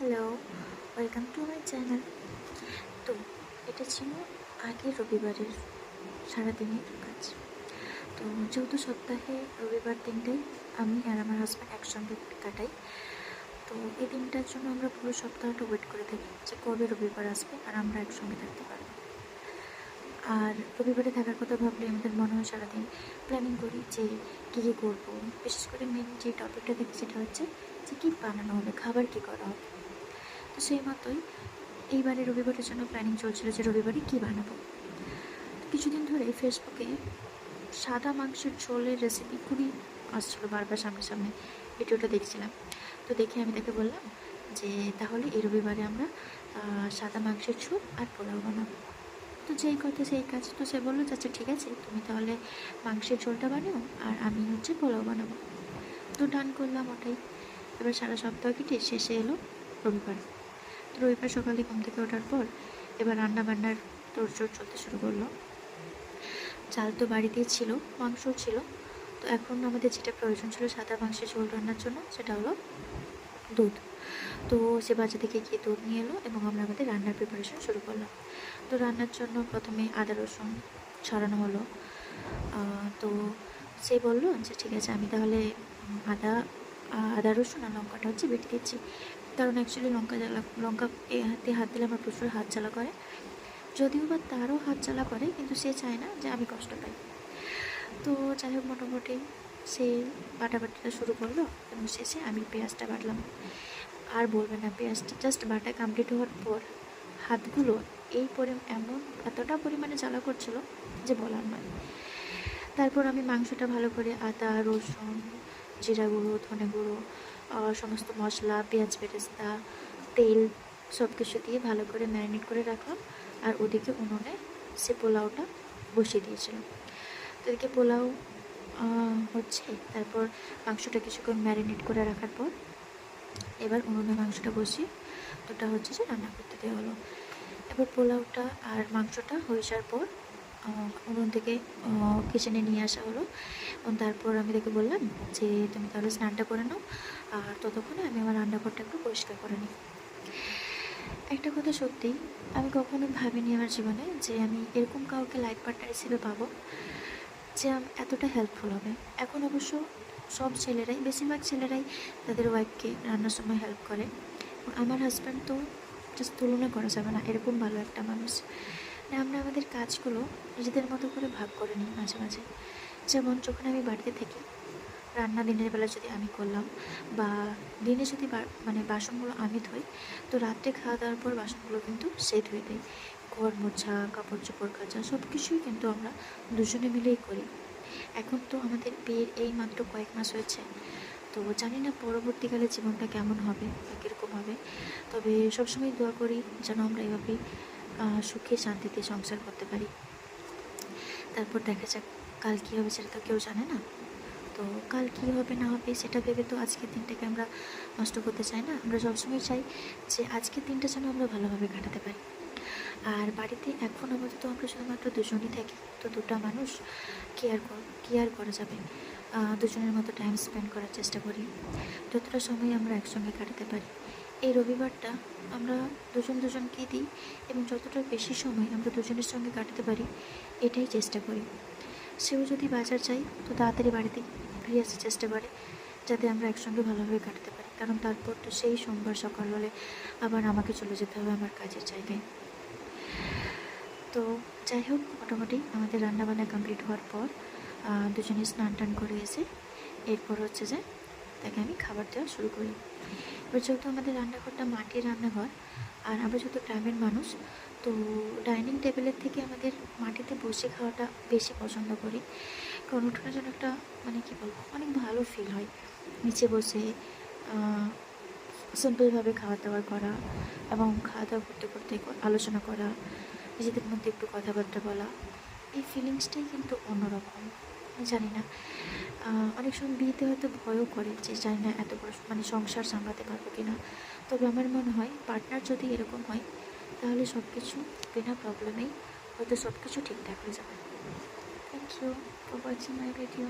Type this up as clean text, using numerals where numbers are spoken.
Hello, welcome to my channel. তো এটা ছিল আগের রবিবারের সারাদিনের কাজ। তো যেহেতু সপ্তাহে রবিবার দিনটাই আমি আর আমার হাজব্যান্ড একসঙ্গে কাটাই, তো এই দিনটার জন্য আমরা পুরো সপ্তাহটা ওয়েট করে থাকি যে কবে রবিবার আসবে আর আমরা একসঙ্গে থাকতে পারবো। আর রবিবারে থাকার কথা ভাবলে আমাদের মনে হয় সারাদিন প্ল্যানিং করি যে কী কী করবো। বিশেষ করে মেন যে টপিকটা দেখি সেটা হচ্ছে যে কী বানানো হবে, খাবার কী করা হবে। তো সেই মতোই এইবারে রবিবারের জন্য প্ল্যানিং চলছিল যে রবিবারে কী বানাবো। কিছুদিন ধরে ফেসবুকে সাদা মাংসের ঝোলের রেসিপি খুবই আসছিলো বারবার সামনে সামনে, ভিডিওটা দেখছিলাম। তো দেখে আমি তাকে বললাম যে তাহলে এই রবিবারে আমরা সাদা মাংসের ঝোল আর পোলাও বানাবো। তো যেই কথা সেই কাজ। তো সে বললো যে আচ্ছা ঠিক আছে, তুমি তাহলে মাংসের ঝোলটা বানাও আর আমি হচ্ছে পোলাও বানাবো। তো ডান করলাম ওটাই। এবার সারা সপ্তাহ কেটে শেষে এলো রবিবার। তো রবিবার সকালে ঘুম থেকে ওঠার পর এবার রান্নাবান্নার তোড়জোড় চলতে শুরু করলো। চাল তো বাড়িতেই ছিল, মাংসও ছিল। তো এখন আমাদের যেটা প্রয়োজন ছিল সাদা মাংসের ঝোল রান্নার জন্য সেটা হলো দুধ। তো সে বাজার থেকে গিয়ে দুধ নিয়ে এলো এবং আমরা আমাদের রান্নার প্রিপারেশন শুরু করলাম। তো রান্নার জন্য প্রথমে আদা রসুন ছড়ানো হলো। তো সে বললো যে ঠিক আছে, আমি তাহলে আদা আদা রসুন আর লঙ্কাটা হচ্ছে বেটে দিচ্ছি। কারণ অ্যাকচুয়ালি লঙ্কা হাতে হাত দিলে আমার প্রচুর হাত জ্বালা করে। যদিও বা তারও হাত জ্বালা করে, কিন্তু সে চায় না যে আমি কষ্ট পাই। তো যাই হোক, মোটামুটি সে বাটাবাটিটা শুরু করলো এবং শেষে আমি পেঁয়াজটা বাটলাম। আর বলবে না, পেঁয়াজটা জাস্ট বাটা কমপ্লিট হওয়ার পর হাতগুলো এতটা পরিমাণে জ্বালা করছিল যে বলার নয়। তারপর আমি মাংসটা ভালো করে আদা রসুন জিরা গুঁড়ো ধনে গুঁড়ো সমস্ত মশলা পেঁয়াজ বেরেস্তা তেল সব কিছু দিয়ে ভালো করে ম্যারিনেট করে রাখলাম। আর ওদিকে উনুনে সে পোলাওটা বসিয়ে দিয়েছিলাম। তো এদিকে পোলাও হচ্ছে, তারপর মাংসটা কিছুক্ষণ ম্যারিনেট করে রাখার পর এবার উনুনে মাংসটা বসিয়ে ওটা হচ্ছে যে রান্না করতে দেওয়া হলো। এবার পোলাওটা আর মাংসটা হয়ে যাওয়ার পর উনুন থেকে কিচেনে নিয়ে আসা হলো। এবং তারপর আমি তাকে বললাম যে তুমি তাহলে স্নানটা করে নাও, আর ততক্ষণে আমি আমার রান্নাঘরটা একটু পরিষ্কার করে নিই। একটা কথা সত্যি, আমি কখনো ভাবিনি আমার জীবনে যে আমি এরকম কাউকে লাইফ পার্টনার হিসেবে পাবো যে এতটা হেল্পফুল হবে। এখন অবশ্য সব ছেলেরাই, বেশিরভাগ ছেলেরাই তাদের ওয়াইফকে রান্নার সময় হেল্প করে। আমার হাজব্যান্ড তো জাস্ট তুলনা করা যাবে না, এরকম ভালো একটা মানুষ। আমরা আমাদের কাজগুলো নিজেদের মতো করে ভাগ করে নিই মাঝে মাঝে। যেমন যখন আমি বাড়িতে থাকি, রান্না দিনের বেলা যদি আমি করলাম বা দিনে যদি বাসনগুলো আমি ধুই, তো রাত্রে খাওয়া দাওয়ার পর বাসনগুলো কিন্তু সে ধুয়ে দেয়। ঘর মোছা কাপড় চোপড় কাচা সব কিছুই কিন্তু আমরা দুজনে মিলেই করি। এখন তো আমাদের বিয়ের এই মাত্র কয়েক মাস হয়েছে, তো জানি না পরবর্তীকালে জীবনটা কেমন হবে বা কীরকম হবে। তবে সবসময় দোয়া করি যেন আমরা এভাবেই সুখে শান্তিতে সংসার করতে পারি। তারপর দেখা যাক কাল কী হবে, সেটা তো কেউ জানে না। তো কাল কী হবে না হবে সেটা ভেবে তো আজকের দিনটাকে আমরা নষ্ট করতে চাই না। আমরা সবসময় চাই যে আজকের দিনটা যেন আমরা ভালোভাবে কাটাতে পারি। আর বাড়িতে এখন আপাতত আমরা শুধুমাত্র দুজনই থাকি, তো দুটো মানুষ কেয়ার করা যাবে। দুজনের মতো টাইম স্পেন্ড করার চেষ্টা করি, যতটা সময় আমরা একসঙ্গে কাটাতে পারি। এই রবিবারটা আমরা দুজনকেই দিই এবং যতটা বেশি সময় আমরা দুজনের সঙ্গে কাটাতে পারি এটাই চেষ্টা করি। সেও যদি বাজার যাই তো তাড়াতাড়ি বাড়িতে ফিরে আসার চেষ্টা করে, যাতে আমরা একসঙ্গে ভালোভাবে কাটাতে পারি। কারণ তারপর তো সেই সোমবার সকাল হলে আবার আমাকে চলে যেতে হবে আমার কাজের জায়গায়। তো যাই হোক, মোটামুটি আমাদের রান্নাবান্না কমপ্লিট হওয়ার পর দুজনে স্নান টান করে এসে এরপর হচ্ছে যে তাকে আমি খাবার দেওয়া শুরু করি। এবার যেহেতু আমাদের রান্নাঘরটা মাটির রান্নাঘর আর আমরা যেহেতু গ্রামের মানুষ, তো ডাইনিং টেবিলের থেকে আমাদের মাটিতে বসে খাওয়াটা বেশি পছন্দ করি। কারণ ওঠানোর জন্য একটা কী বলবো, অনেক ভালো ফিল হয়। নিচে বসে সিম্পলভাবে খাওয়া দাওয়া করা এবং খাওয়া দাওয়া করতে করতে আলোচনা করা, নিজেদের মধ্যে একটু কথাবার্তা বলা, এই ফিলিংসটাই কিন্তু অন্যরকম। জানি না, অনেক সময় বিয়েতে হয়তো ভয়ও করে যে জানি না এত বড় সংসার সামলাতে পারবো কি না। তবে আমার মনে হয় পার্টনার যদি এরকম হয় তাহলে সব কিছু বিনা প্রবলেমেই হয়তো সব কিছু ঠিকঠাক হয়ে যাবে। Thank you for watching my video.